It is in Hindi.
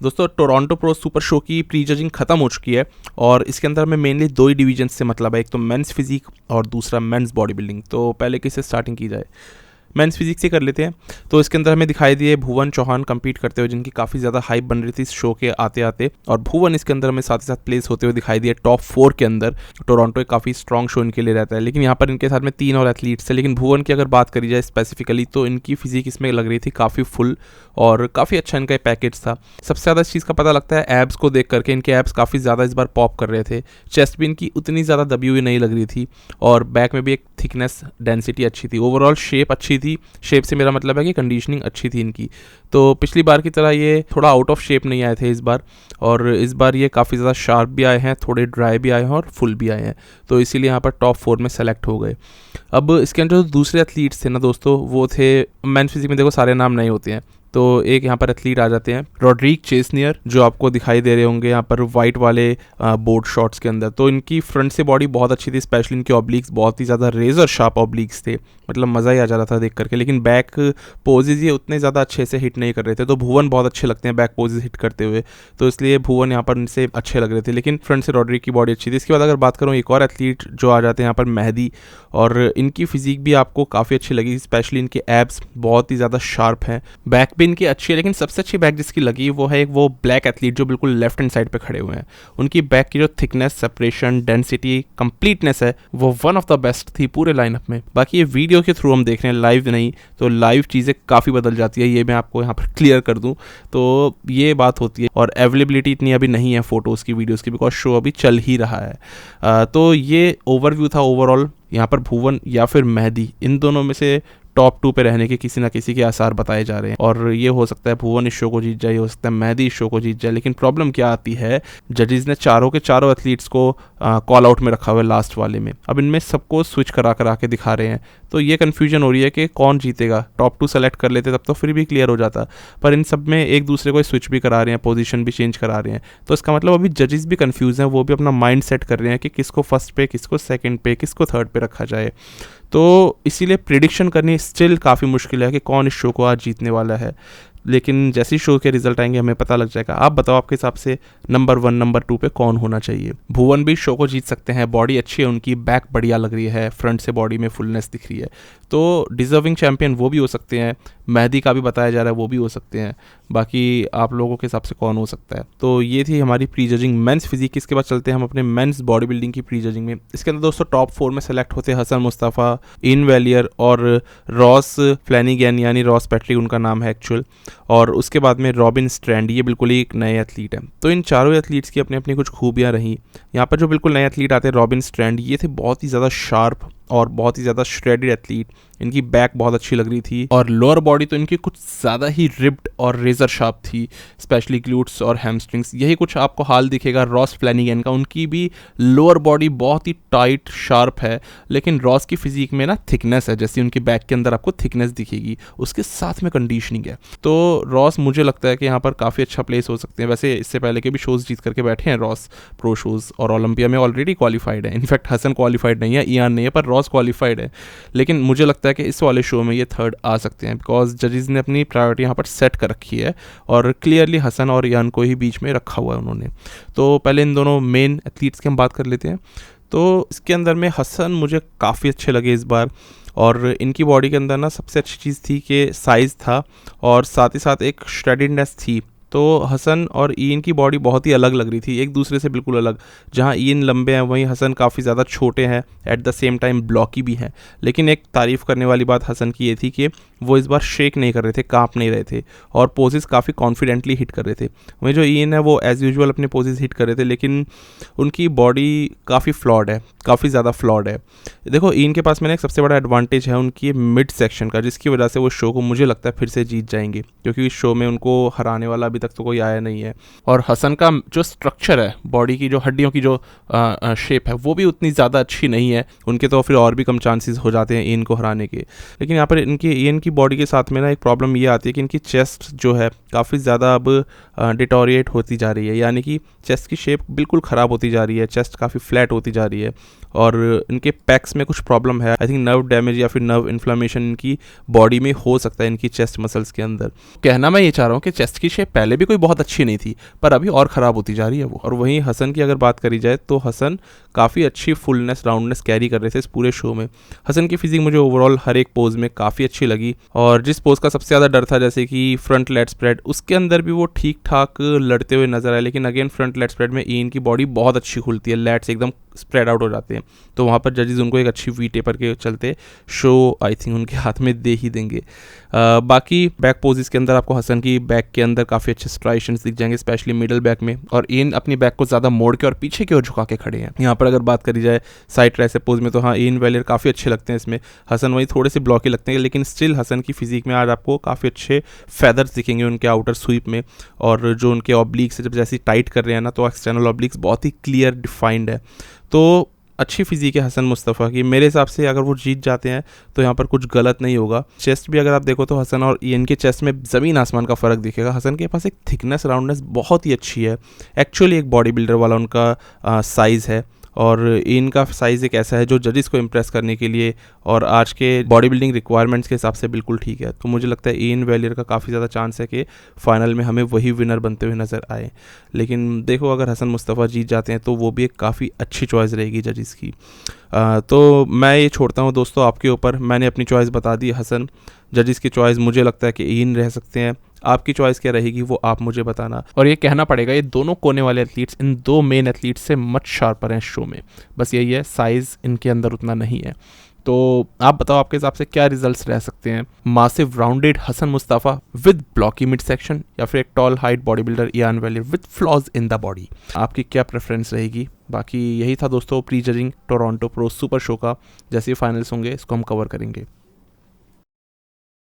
दोस्तों टोरंटो प्रो सुपर शो की प्री जजिंग खत्म हो चुकी है और इसके अंदर हमें मेनली दो ही डिवीजन से मतलब है, एक तो मेंस फिजिक और दूसरा मेंस बॉडी बिल्डिंग। तो पहले किससे स्टार्टिंग की जाए, मेंस फिजिक्स से कर लेते हैं। तो इसके अंदर हमें दिखाई दिए भुवन चौहान कंपीट करते हुए, जिनकी काफ़ी ज़्यादा हाइप बन रही थी इस शो के आते आते, और भुवन इसके अंदर हमें साथ ही साथ प्लेस होते हुए दिखाई दिए टॉप 4 के अंदर। टोरंटो एक काफ़ी स्ट्रॉन्ग शो इनके लिए रहता है, लेकिन यहाँ पर इनके साथ में 3 और एथलीट्स थे। लेकिन भुवन की अगर बात करी जाए स्पेसिफिकली तो इनकी फिजिक इसमें लग रही थी काफ़ी फुल और काफ़ी अच्छा इनका पैकेज था। सबसे ज़्यादा इस चीज़ का पता लगता है एब्स को देख करके, इनके एब्स काफ़ी ज़्यादा इस बार पॉप कर रहे थे। चेस्ट भी इनकी उतनी ज़्यादा दबी हुई नहीं लग रही थी और बैक में भी एक थिकनेस डेंसिटी अच्छी थी। ओवरऑल शेप अच्छी थी। शेप से मेरा मतलब है कि कंडीशनिंग अच्छी थी इनकी। तो पिछली बार की तरह ये थोड़ा आउट ऑफ शेप नहीं आए थे इस बार, और इस बार ये काफ़ी ज़्यादा शार्प भी आए हैं, थोड़े ड्राई भी आए हैं और फुल भी आए हैं। तो इसीलिए यहाँ पर टॉप 4 में सेलेक्ट हो गए। अब इसके अंदर जो दूसरे एथलीट्स थे ना दोस्तों, वो थे मेंस फिजिक में, देखो सारे नाम नहीं होते हैं, तो एक यहाँ पर एथलीट आ जाते हैं रॉड्रिक चेसनियर, जो आपको दिखाई दे रहे होंगे यहाँ पर वाइट वाले बोर्ड शॉट्स के अंदर। तो इनकी फ्रंट से बॉडी बहुत अच्छी थी, स्पेशली इनके ऑब्लिक्स बहुत ही ज़्यादा रेजर शार्प ऑब्लिक्स थे, मतलब मज़ा ही आ जा रहा था देख करके। लेकिन बैक पोजेज ये उतने ज़्यादा अच्छे से हिट नहीं कर रहे थे। तो भुवन बहुत अच्छे लगते हैं बैक पोजेज हिट करते हुए, तो इसलिए भुवन यहाँ पर इनसे अच्छे लग रहे थे। लेकिन फ्रंट से रॉड्रिक की बॉडी अच्छी थी। इसके बाद अगर बात करूँ एक और एथलीट जो आ जाते हैं यहाँ पर मेहदी, और इनकी फिजिक भी आपको काफ़ी अच्छी लगी, स्पेशली इनके एब्स बहुत ही ज़्यादा शार्प हैं, बैक भी इनकी अच्छी है। लेकिन सबसे अच्छी बैक जिसकी लगी वो है एक वो ब्लैक एथलीट जो बिल्कुल लेफ्ट हैंड साइड पे खड़े हुए हैं। उनकी बैक की जो थिकनेस, सेपरेशन, डेंसिटी, कंप्लीटनेस है वो वन ऑफ द बेस्ट थी पूरे लाइनअप में। बाकी ये वीडियो के थ्रू हम देख रहे हैं, लाइव नहीं, तो लाइव चीज़ें काफ़ी बदल जाती है, ये मैं आपको यहाँ पर क्लियर कर दूँ। तो ये बात होती है, और अवेलेबिलिटी इतनी अभी नहीं है फोटोज़ की, वीडियोज़ की, बिकॉज शो अभी चल ही रहा है। तो ये ओवरव्यू था ओवरऑल। यहाँ पर भुवन या फिर मेहदी, इन दोनों में से टॉप 2 पे रहने के किसी ना किसी के आसार बताए जा रहे हैं, और ये हो सकता है भुवन इस शो को जीत जाए, हो सकता है मेहदी इस शो को जीत जाए। लेकिन प्रॉब्लम क्या आती है, जजेस ने चारों के चारों एथलीट्स को कॉल आउट में रखा हुआ है लास्ट वाले में। अब इनमें सबको स्विच करा के दिखा रहे हैं, तो ये कन्फ्यूजन हो रही है कि कौन जीतेगा। टॉप 2 सेलेक्ट कर लेते तब तो फिर भी क्लियर हो जाता, पर इन सब में एक दूसरे को स्विच भी करा रहे हैं, पोजीशन भी चेंज करा रहे हैं। तो इसका मतलब अभी जजेस भी कंफ्यूज हैं, वो भी अपना माइंड सेट कर रहे हैं कि किसको फर्स्ट पे, किसको सेकंड पे, किसको थर्ड पे रखा जाए। तो इसीलिए प्रिडिक्शन करनी स्टिल काफ़ी मुश्किल है कि कौन इस शो को आज जीतने वाला है। लेकिन जैसे ही शो के रिजल्ट आएंगे हमें पता लग जाएगा। आप बताओ आपके हिसाब से नंबर 1 नंबर 2 पे कौन होना चाहिए। भुवन भी शो को जीत सकते हैं, बॉडी अच्छी है उनकी, बैक बढ़िया लग रही है, फ्रंट से बॉडी में फुलनेस दिख रही है, तो डिजर्विंग चैंपियन वो भी हो सकते हैं। मेहदी का भी बताया जा रहा है वो भी हो सकते हैं। बाकी आप लोगों के हिसाब से कौन हो सकता है। तो ये थी हमारी प्री जजिंग मेंस फिजिक। इसके बाद चलते हैं हम अपने मेंस बॉडी बिल्डिंग की प्री जजिंग में। इसके अंदर दोस्तों टॉप 4 में सेलेक्ट होते हैं हसन मुस्तफ़ा, इन वेलियर और रॉस फ्लैनिगन, यानी रॉस पैट्रिक उनका नाम है एक्चुअल, और उसके बाद में रॉबिन स्ट्रैंड, ये बिल्कुल ही एक नए एथलीट हैं। तो इन चारों एथलीट्स की अपनी अपनी कुछ खूबियाँ रहीं। यहाँ पर जो बिल्कुल नए एथलीट आते हैं रॉबिन स्ट्रैंड, ये थे बहुत ही ज़्यादा शार्प और बहुत ही ज़्यादा श्रेडेड एथलीट। इनकी बैक बहुत अच्छी लग रही थी और लोअर बॉडी तो इनकी कुछ ज़्यादा ही रिब्ड और रेजर शार्प थी, स्पेशली ग्लूट्स और हैमस्ट्रिंग्स। यही कुछ आपको हाल दिखेगा रॉस फ्लैनिगन का। उनकी भी लोअर बॉडी बहुत ही टाइट शार्प है, लेकिन रॉस की फिजिक में ना थिकनेस है, जैसे उनकी बैक के अंदर आपको थिकनेस दिखेगी, उसके साथ में कंडीशनिंग है। तो रॉस मुझे लगता है कि यहाँ पर काफ़ी अच्छा प्लेस हो सकते हैं। वैसे इससे पहले के भी शोज़ जीत करके बैठे हैं रॉस प्रो शोज़, और ओलंपिया में ऑलरेडी क्वालिफाइड है। इनफैक्ट हसन क्वालिफाइड नहीं है, ईयान नहीं है, पर रॉस क्वालिफाइड है। लेकिन मुझे लगता है कि इस वाले शो में ये थर्ड आ सकते हैं, बिकॉज जजेस ने अपनी प्रायोरिटी यहाँ पर सेट कर रखी है और क्लियरली हसन और ईयान को ही बीच में रखा हुआ है उन्होंने। तो पहले इन दोनों मेन एथलीट्स की हम बात कर लेते हैं। तो इसके अंदर में हसन मुझे काफ़ी अच्छे लगे इस बार, और इनकी बॉडी के अंदर ना सबसे अच्छी चीज़ थी कि साइज़ था और साथ ही साथ एक श्रेडिडनेस थी। तो हसन और ईन की बॉडी बहुत ही अलग लग रही थी, एक दूसरे से बिल्कुल अलग। जहाँ ईन लंबे हैं वहीं हसन काफ़ी ज़्यादा छोटे हैं, at the same time blocky भी हैं। लेकिन एक तारीफ़ करने वाली बात हसन की ये थी कि वो इस बार शेक नहीं कर रहे थे, काँप नहीं रहे थे, और पोजेस काफ़ी कॉन्फिडेंटली हिट कर रहे थे। वहीं जो ईन है वो एज़ यूजुअल अपने पोजेस हिट कर रहे थे, लेकिन उनकी बॉडी काफ़ी फ्लॉड है, काफ़ी ज़्यादा फ्लॉड है। देखो ईन के पास में एक सबसे बड़ा एडवांटेज है उनकी मिड सेक्शन का, जिसकी वजह से वो शो को मुझे लगता है फिर से जीत जाएंगे, क्योंकि इस शो में उनको हराने वाला अभी तक तो कोई आया नहीं है। और हसन का जो स्ट्रक्चर है, बॉडी की जो हड्डियों की जो शेप है, वो भी उतनी ज़्यादा अच्छी नहीं है। उनके तो फिर और भी कम चांसेस हो जाते हैं ईन को हराने के। लेकिन यहाँ पर इनकी ईन की बॉडी के साथ में ना एक प्रॉब्लम ये आती है कि इनकी चेस्ट जो है काफ़ी ज़्यादा अब डिटोरिएट होती जा रही है, यानी कि चेस्ट की शेप बिल्कुल ख़राब होती जा रही है, चेस्ट काफ़ी फ्लैट होती जा रही है, और इनके पैक्स में कुछ प्रॉब्लम है। आई थिंक नर्व डैमेज या फिर नर्व इन्फ्लेमेशन इनकी बॉडी में हो सकता है, इनकी चेस्ट मसल्स के अंदर। कहना मैं ये चाह रहा हूँ कि चेस्ट की शेप पहले पहले भी कोई बहुत अच्छी नहीं थी, पर अभी और ख़राब होती जा रही है वो। और वहीं हसन की अगर बात करी जाए तो हसन काफ़ी अच्छी फुलनेस राउंडनेस कैरी कर रहे थे इस पूरे शो में। हसन की फिजिक मुझे ओवरऑल हर एक पोज में काफ़ी अच्छी लगी, और जिस पोज का सबसे ज़्यादा डर था जैसे कि फ्रंट लेट स्प्रेड, उसके अंदर भी वो ठीक ठाक लड़ते हुए नजर आए। लेकिन अगेन फ्रंट लेट स्प्रेड में ईन की बॉडी बहुत अच्छी खुलती है, लेट्स एकदम स्प्रेड आउट हो जाते हैं, तो वहाँ पर जजेस उनको एक अच्छी वी टेपर के चलते शो आई थिंक उनके हाथ में दे ही देंगे। बाकी बैक पोजेस के अंदर आपको हसन की बैक के अंदर काफ़ी अच्छे स्ट्राइशंस दिख जाएंगे, स्पेशली मिडल बैक में, और ईन अपनी बैक को ज़्यादा मोड़ के और पीछे की ओर झुका के खड़े हैं। यहाँ पर अगर बात करी जाए साइड ट्राइसेप पोज में तो हाँ ईन वेलियर काफ़ी अच्छे लगते हैं इसमें, हसन वही थोड़े से ब्लॉकी लगते हैं, लेकिन स्टिल हसन की फिजिक में आज आपको काफ़ी अच्छे फेदर्स दिखेंगे उनके आउटर स्वीप में, और जो उनके ऑब्लिक्स जब जैसे टाइट कर रहे हैं ना तो एक्सटर्नल ऑब्लिक्स बहुत ही क्लियर डिफाइंड है। तो अच्छी फिजिक है हसन मुस्तफ़ा की, मेरे हिसाब से अगर वो जीत जाते हैं तो यहाँ पर कुछ गलत नहीं होगा। चेस्ट भी अगर आप देखो तो हसन और ईन के चेस्ट में ज़मीन आसमान का फ़र्क दिखेगा। हसन के पास एक थिकनेस राउंडनेस बहुत ही अच्छी है, एक्चुअली एक बॉडी बिल्डर वाला उनका साइज़ है, और इनका साइज़ एक ऐसा है जो जजेस को इम्प्रेस करने के लिए और आज के बॉडी बिल्डिंग रिक्वायरमेंट्स के हिसाब से बिल्कुल ठीक है। तो मुझे लगता है ईन वेलियर का काफ़ी ज़्यादा चांस है कि फाइनल में हमें वही विनर बनते हुए नज़र आए। लेकिन देखो अगर हसन मुस्तफ़ा जीत जाते हैं तो वो भी एक काफ़ी अच्छी चॉइस रहेगी जजेस की। तो मैं ये छोड़ता हूँ दोस्तों आपके ऊपर, मैंने अपनी चॉइस बता दी हसन। जजेस की चॉइस मुझे लगता है कि ईन रह सकते हैं, आपकी चॉइस क्या रहेगी वो आप मुझे बताना। और ये कहना पड़ेगा ये दोनों कोने वाले एथलीट्स इन दो मेन एथलीट्स से मच शार्पर हैं शो में, बस यही है साइज़ इनके अंदर उतना नहीं है। तो आप बताओ आपके हिसाब से क्या रिजल्ट्स रह सकते हैं, massive rounded Hassan Mustafa with blocky mid section, या फिर एक tall height body builder Ian Valliere with flaws in the body? आपकी क्या प्रेफरेंस रहेगी? बाकी यही था दोस्तों prejudging Toronto pro super show का, जैसे फाइनल्स होंगे इसको हम कवर करेंगे।